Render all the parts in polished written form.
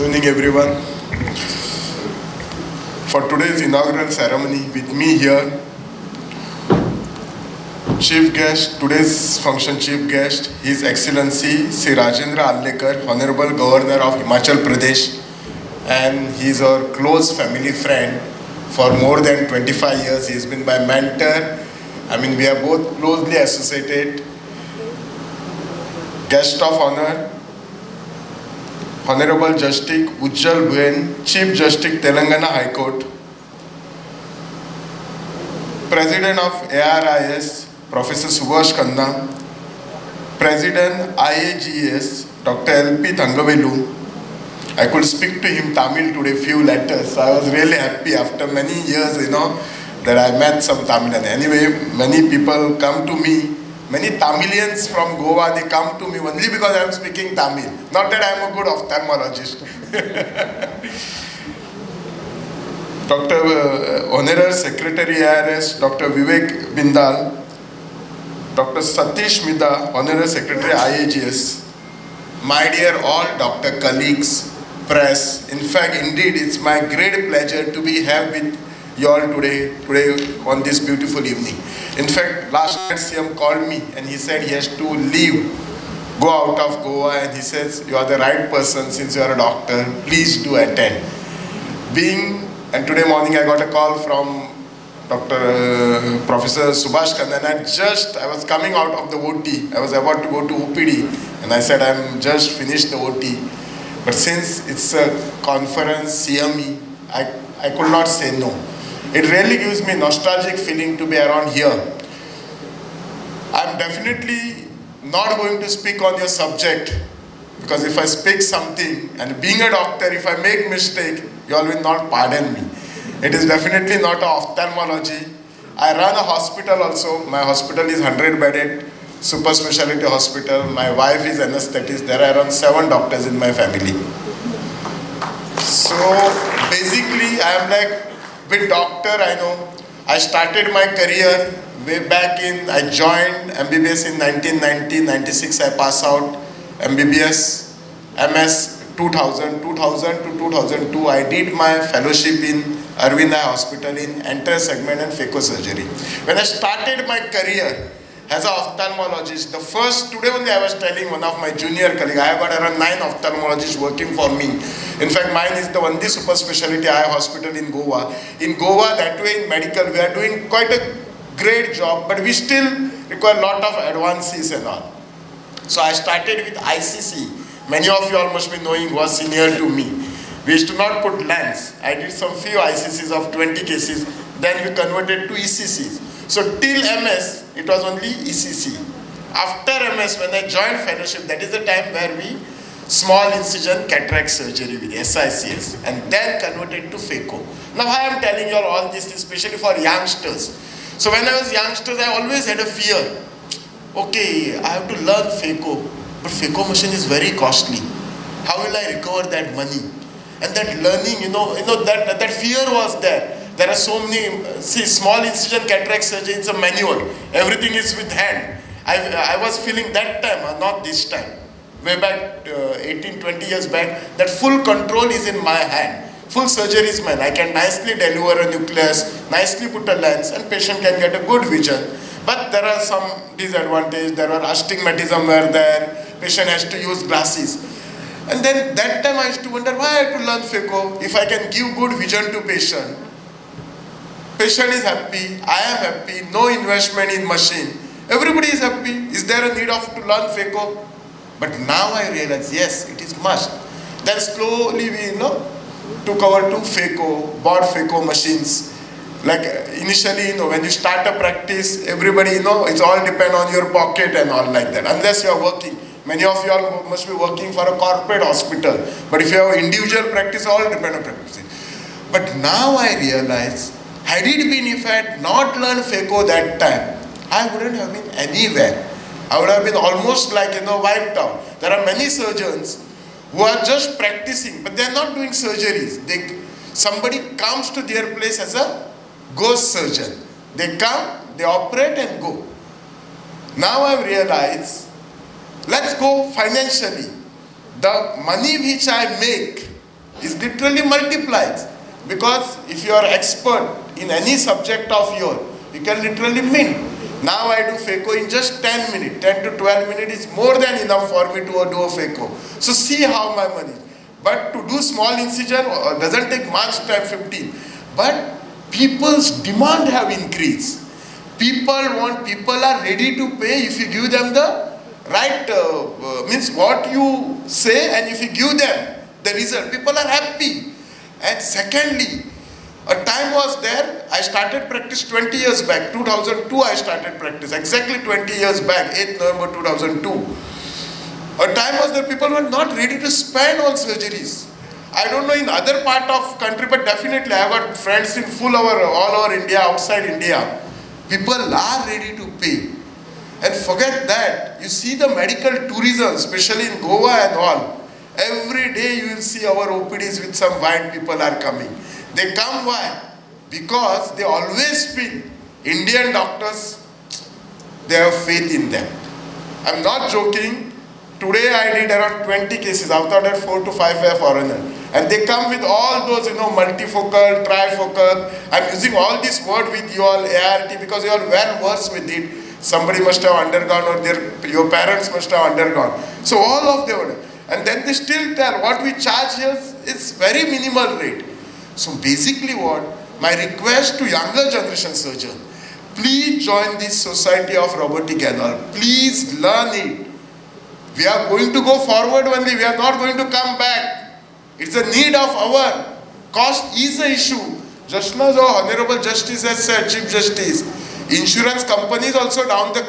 Good evening, everyone. For today's inaugural ceremony, with me here, chief guest, today's function chief guest, His Excellency Sri Rajendra Allekar, Honorable Governor of Himachal Pradesh, and he's our close family friend. For more than 25 years, he's been my mentor. We are both closely associated. Guest of honor, Honorable Justice Ujjal Bhuyen, Chief Justice Telangana High Court, President of ARIS, Professor Subhash Khanna, President IAGS, Dr. LP Thangavelu. I could speak to him Tamil today, few letters. So I was really happy after many years, that I met some Tamilian. Anyway, many people come to me. Many Tamilians from Goa, they come to me only because I am speaking Tamil. Not that I am a good ophthalmologist. Dr. Honorary Secretary ARS, Dr. Vivek Bindal, Dr. Satish Mida, Honorary Secretary IAGS, my dear all doctor colleagues, press. In fact, indeed, it's my great pleasure to be here with you all today on this beautiful evening. In fact, last night CM called me and he said he has to leave, go out of Goa, and he says, you are the right person since you are a doctor, please do attend. And today morning I got a call from Professor Subhash Khanna, and I was coming out of the OT, I was about to go to OPD, and I said I'm just finished the OT. But since it's a conference, CME, I could not say no. It really gives me nostalgic feeling to be around here. I'm definitely not going to speak on your subject, because if I speak something, and being a doctor, if I make mistake, you all will not pardon me. It is definitely not ophthalmology. I run a hospital also. My hospital is 100-bedded super specialty hospital. My wife is anesthetist. There are around 7 doctors in my family. So basically, I am like with doctor, I know. I started my career way back I joined MBBS in 1990, 96 I passed out MBBS, MS 2000 to 2002 I did my fellowship in Arvind Eye Hospital in anterior segment and phacosurgery. When I started my career as an ophthalmologist, today only I was telling one of my junior colleagues, I have got around 9 ophthalmologists working for me. In fact, mine is the only super specialty eye hospital in Goa. In Goa, that way in medical, we are doing quite a great job, but we still require a lot of advances and all. So I started with ICC. Many of you all must be knowing was senior to me. We used to not put lens. I did some few ICCs of 20 cases, then we converted to ECCs. So till MS, it was only ECC. After MS, when I joined fellowship, that is the time where we small incision cataract surgery with SICS, and then converted to phaco. Now why I am telling you all this, especially for youngsters. So when I was youngsters, I always had a fear. Okay, I have to learn phaco, but phaco machine is very costly. How will I recover that money? And that learning, that fear was there. There are so many, small incision cataract surgery, it's a manual. Everything is with hand. I was feeling that time, not this time. Way back 18, 20 years back, that full control is in my hand. Full surgery is mine. I can nicely deliver a nucleus, nicely put a lens, and patient can get a good vision. But there are some disadvantages. There are astigmatism where there, patient has to use glasses. And then that time I used to wonder why I have to learn phaco if I can give good vision to patient. Patient is happy, I am happy, no investment in machine. Everybody is happy. Is there a need of to learn phaco? But now I realize, yes, it is must. Then slowly we, took over to phaco, bought phaco machines. Like initially, when you start a practice, everybody, it's all depend on your pocket and all like that. Unless you are working. Many of you all must be working for a corporate hospital. But if you have individual practice, all depend on practice. But now I realize, had it been if I had not learned phaco that time, I wouldn't have been anywhere. I would have been almost like, wiped out. There are many surgeons who are just practicing, but they are not doing surgeries. Somebody comes to their place as a ghost surgeon. They come, they operate and go. Now I realize, let's go financially. The money which I make, is literally multiplies. Because if you are expert in any subject of yours, you can literally mint. Now I do phaco in just 10 minutes. 10 to 12 minutes is more than enough for me to do a phaco. So see how my money. But to do small incision doesn't take much time, 15. But people's demand have increased. People are ready to pay if you give them the right, means what you say, and if you give them the result, people are happy. And secondly, a time was there, I started practice 20 years back, 2002 I started practice, exactly 20 years back, 8th November 2002. A time was there, people were not ready to spend on surgeries. I don't know in other part of country, but definitely I have got friends in all over India, outside India. People are ready to pay. And forget that, you see the medical tourism, especially in Goa and all. Every day you will see our OPDs with some white people are coming. They come why? Because they always feel Indian doctors, they have faith in them. I'm not joking. Today I did around 20 cases, out of that 4 to 5 were foreigner. And they come with all those, multifocal, trifocal. I'm using all this word with you all, ART, because you are well versed with it. Somebody must have undergone, or your parents must have undergone. So all of them, and then they still tell what we charge here is very minimal rate. So basically what, my request to younger generation surgeon, please join this society of robotic and all. Please learn it. We are going to go forward only, we are not going to come back. It's a need of our. Cost is the issue. Just now the Honorable Justice has said, Chief Justice, insurance companies also down the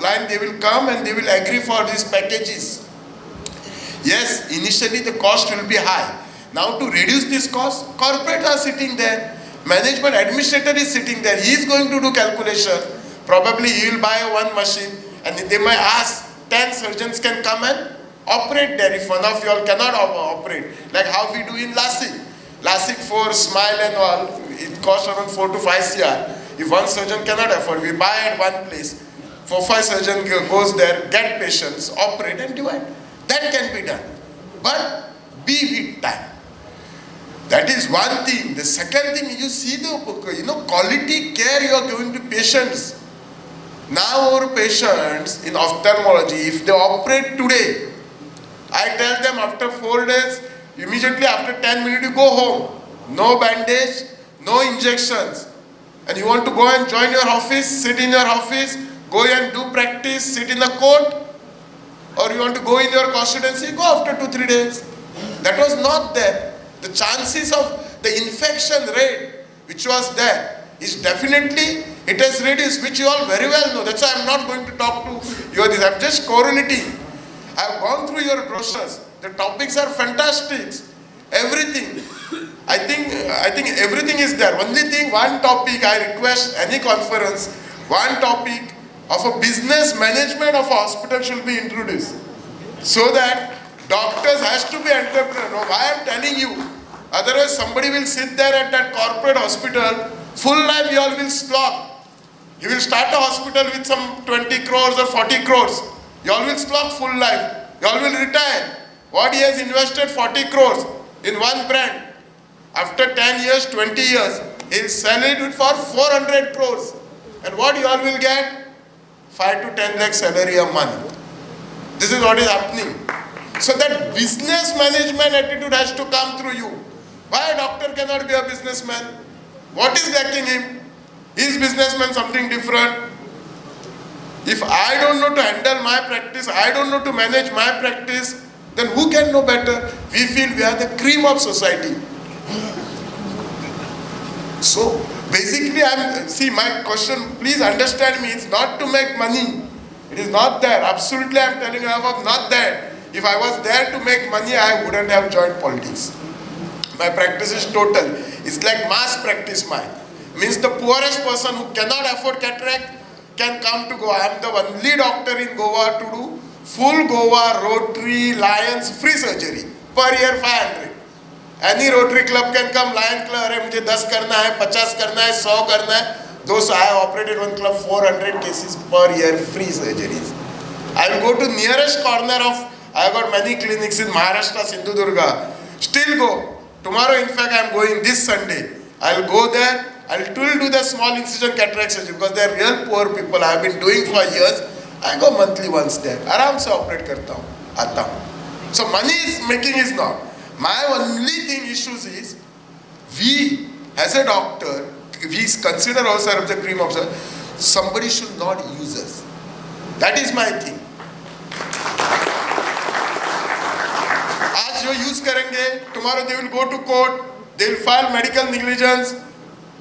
line, they will come and they will agree for these packages. Yes, initially the cost will be high. Now to reduce this cost, corporate are sitting there. Management administrator is sitting there. He is going to do calculation. Probably he will buy one machine and they might ask 10 surgeons can come and operate there if one of you all cannot operate. Like how we do in LASIK. LASIK for smile and all, it costs around 4 to 5 CR. If one surgeon cannot afford, we buy at one place. 4-5 surgeon goes there, get patients, operate and divide. That can be done. But be with time. That is one thing. The second thing, you see the quality care you are giving to patients. Now our patients in ophthalmology, if they operate today, I tell them after 4 days, immediately after 10 minutes you go home. No bandage, no injections. And you want to go and join your office, sit in your office, go and do practice, sit in the court, or you want to go in your constituency, go after 2-3 days. That was not there. The chances of the infection rate which was there is definitely, it has reduced, which you all very well know. That's why I'm not going to talk to you this. I'm just correlating. I've gone through your brochures. The topics are fantastic. Everything. I think everything is there. Only thing, one topic I request any conference, one topic of a business management of a hospital should be introduced. So that doctors has to be entrepreneur. No, why I'm telling you? Otherwise somebody will sit there at that corporate hospital, full life you all will slog. You will start a hospital with some 20 crores or 40 crores. You all will slog full life. You all will retire. What he has invested 40 crores in one brand. After 10 years, 20 years, he'll sell it for 400 crores. And what you all will get? 5 to 10 lakh salary a month. This is what is happening. So that business management attitude has to come through you. Why a doctor cannot be a businessman? What is lacking him? Is businessman something different? If I don't know to handle my practice, I don't know to manage my practice, then who can know better? We feel we are the cream of society. So basically, my question, please understand me, it's not to make money. It is not there. Absolutely, I'm telling you, I was not there. If I was there to make money, I wouldn't have joined politics. My practice is total. It's like mass practice mine. Means the poorest person who cannot afford cataract can come to Goa. I am the only doctor in Goa to do full Goa Rotary Lions free surgery. Per year 500. Any Rotary club can come, Lion club, अरे मुझे 10 करना है, 50 करना है, 100 करना है. Those I have operated one club 400 cases per year, free surgeries. I will go to nearest corner of, I have got many clinics in Maharashtra, Sindhudurga. Still go. Tomorrow, in fact, I am going this Sunday. I'll go there. I'll do the small incision cataract surgery because they're real poor people. I have been doing for years. I go monthly once there. आराम से operate करता हूँ, आता हूँ. So money is making is not. My only thing issues is we as a doctor, we consider ourselves the cream of the. Somebody should not use us. That is my thing. आज जो use करेंगे, tomorrow they will go to court, they will file medical negligence.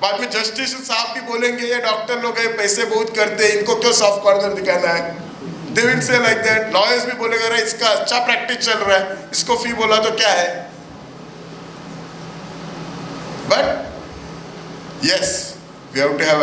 बाद में justice साहब भी बोलेंगे ये doctor लोग हैं पैसे बहुत करते हैं इनको क्यों सॉफ्ट कॉर्नर दिखाना है. They will say like that. Lawyers भी बोलेंगे अरे इसका अच्छा प्रैक्टिस चल रहा है इसको फी बोला तो क्या है. But yes, we have to have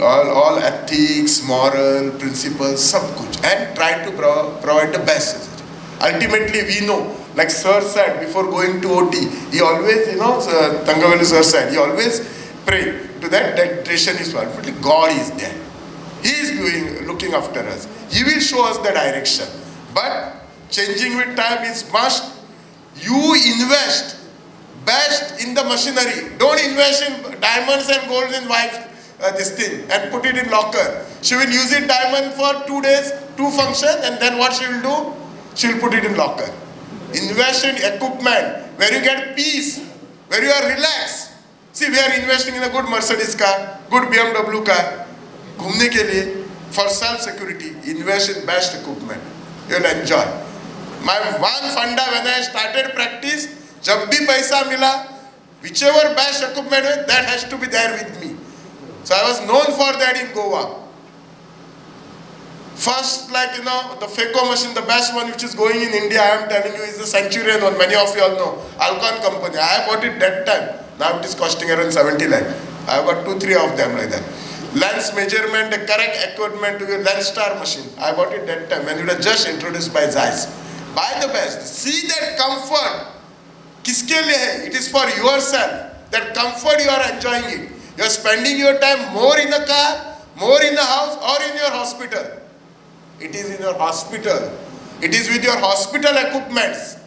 all ethics, moral principles, सब कुछ, and try to provide the best surgery. Ultimately, we know, like Sir said before going to OT, he always, Tangavelu Sir said, he always pray to that direction is one. But God is there. He is looking after us. He will show us the direction. But changing with time is must. You invest best in the machinery. Don't invest in diamonds and gold in wife this thing and put it in locker. She will use it diamond for 2 days, 2 functions, and then what she will do? She will put it in locker. Invest in equipment where you get peace, where you are relaxed. See, we are investing in a good Mercedes car, good BMW car. घूमने के लिए, for self-security, invest in best equipment. You will enjoy. My one funda when I started practice, जब भी पैसा मिला, whichever best equipment that has to be there with me. So I was known for that in Goa. First, the FECO machine, the best one which is going in India, I am telling you, is the Centurion one. Many of you all know. Alcon company. I bought it that time. Now it is costing around 70 lakh. I have got 2-3 of them like that. Lens measurement, the correct equipment to your lens star machine. I bought it that time when it was just introduced by Zeiss. Buy the best. See that comfort. किसके लिए है? It is for yourself. That comfort you are enjoying it. You are spending your time more in the car, more in the house, or in your hospital. It is in your hospital. It is with your hospital equipments.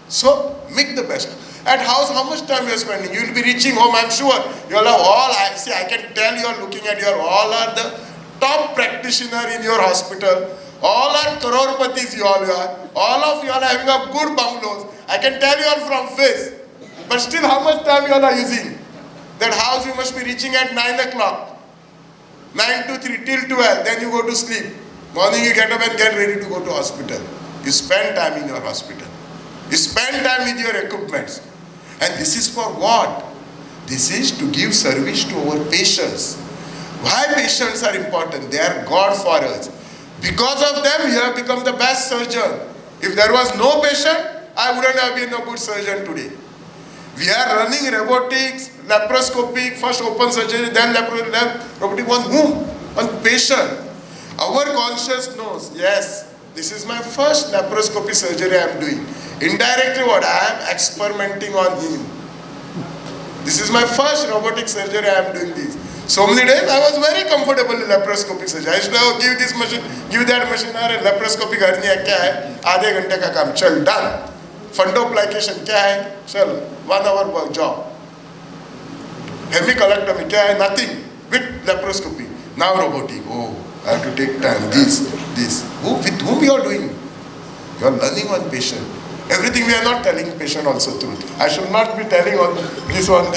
So make the best. At house, how much time you are spending? You will be reaching home, I am sure. You all have all, I can tell you are looking at your, all are the top practitioner in your hospital. All are crorpatis you all are. All of you are having a good bungalows. I can tell you all from face. But still, how much time you all are using? That house you must be reaching at 9 o'clock. 9 to 3 till 12. Then you go to sleep. Morning you get up and get ready to go to hospital. You spend time in your hospital. You spend time with your equipments. And this is for what? This is to give service to our patients. Why patients are important? They are God for us. Because of them, you have become the best surgeon. If there was no patient, I wouldn't have been a good surgeon today. We are running robotics, laparoscopic, first open surgery, then robotic on whom? On patient. Our conscious knows, yes, this is my first laparoscopy surgery I am doing. Indirectly what? I am experimenting on him. This is my first robotic surgery I am doing this. So many days I was very comfortable in laparoscopic surgery. I should have give this machine, give that machine, laparoscopic hernia क्या है? आधे घंटे का काम, चल done. Fundoplication क्या है? चल 1 hour work job. Hemicolectomy क्या है? Nothing. With laparoscopy. Now robotic. Oh, I have to take time. This. With whom you are doing? You are learning on patient. Everything we are not telling patient also truth. I should not be telling on this, but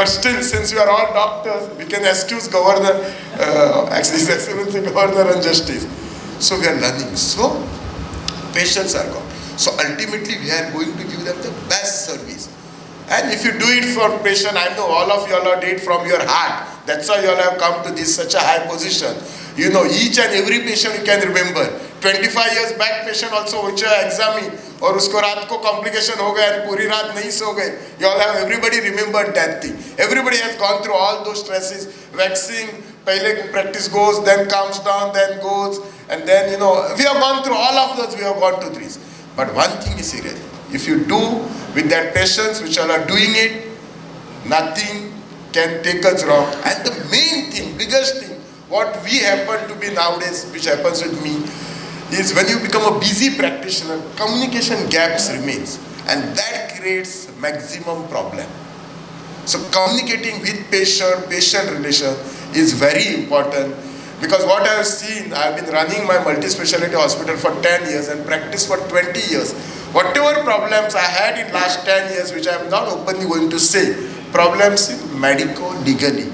still, since we are all doctors, we can excuse governor, His Excellency Governor and Justice. So we are learning. So patients are gone. So ultimately, we are going to give them the best service. And if you do it for patient, I know all of you all did it from your heart. That's why you all have come to this such a high position. You know, each and every patient you can remember. 25 years back patient also which examine और उसको रात को complication हो गया and पूरी रात नहीं सो गए. You all have everybody remembered that thing. Everybody has gone through all those stresses. Vaccine, पहले practice goes, then comes down, then goes, and then we have gone through all of those. We have gone through this. But one thing is serious. If you do with that patience which all are doing it, nothing can take us wrong. And the main thing, biggest thing, what we happen to be nowadays, which happens with me, is when you become a busy practitioner, communication gaps remains. and that creates maximum problem. So communicating with patient relation is very important, because what I have seen, I have been running my multi-speciality hospital for 10 years and practice for 20 years. Whatever problems I had in last 10 years, which I am not openly going to say, problems in medico-legally,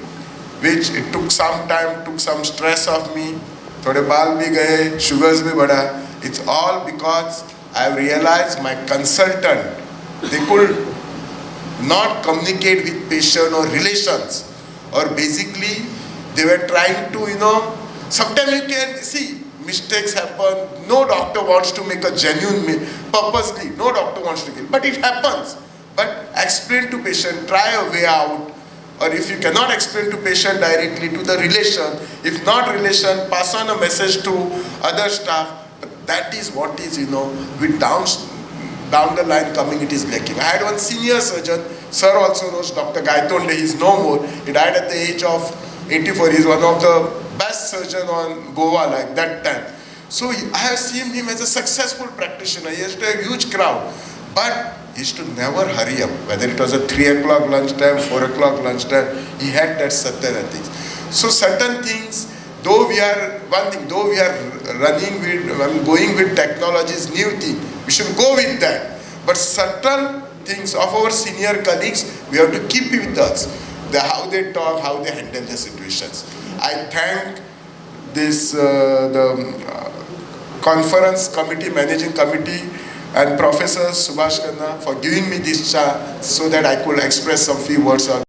which it took some time, took some stress of me, थोड़े बाल भी गए, sugars भी बढ़ा. It's all because I have realized my consultant, they could not communicate with patient or relations, or basically they were trying to, sometimes you can see mistakes happen. No doctor wants to make a genuine purposely, no doctor wants to kill, but it happens. But explain to patient, try a way out, or if you cannot explain to patient directly, to the relation, if not relation, pass on a message to other staff. But that is what is, with down the line community is lacking. I had one senior surgeon, sir also knows, Dr. Gaitonde, he is no more. He died at the age of 84. He is one of the best surgeon on Goa like that time. So I have seen him as a successful practitioner. He used to have a huge crowd, but he used to never hurry up. Whether it was a 3 o'clock lunchtime, 4 o'clock lunchtime, he had that certain things. So certain things, though we are running with, going with technologies, new thing, we should go with that. But certain things of our senior colleagues, we have to keep with us. How they talk, how they handle the situations. I thank this conference committee, managing committee, and Professor Subhash Khanna for giving me this chance so that I could express some few words on